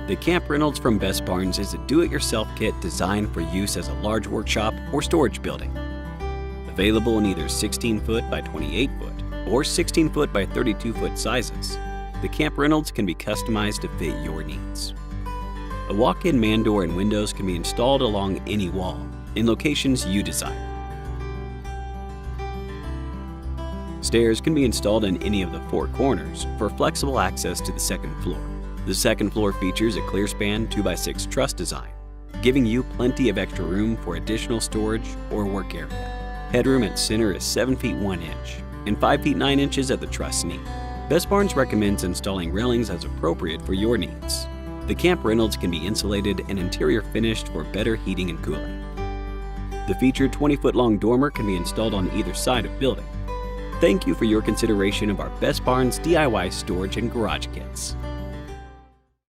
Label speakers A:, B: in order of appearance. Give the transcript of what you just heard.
A: The Camp Reynolds from Best Barns is a do-it-yourself kit designed for use as a large workshop or storage building. Available in either 16-foot by 28-foot or 16-foot by 32-foot sizes, the Camp Reynolds can be customized to fit your needs. A walk-in man door and windows can be installed along any wall in locations you desire. Stairs can be installed in any of the 4 corners for flexible access to the second floor. The second floor features a clear span 2x6 truss design, giving you plenty of extra room for additional storage or work area. Headroom at center is 7 feet 1 inch and 5 feet 9 inches at the truss knee. Best Barns recommends installing railings as appropriate for your needs. The Camp Reynolds can be insulated and interior finished for better heating and cooling. The featured 20-foot-long dormer can be installed on either side of building. Thank you for your consideration of our Best Barns DIY storage and garage kits.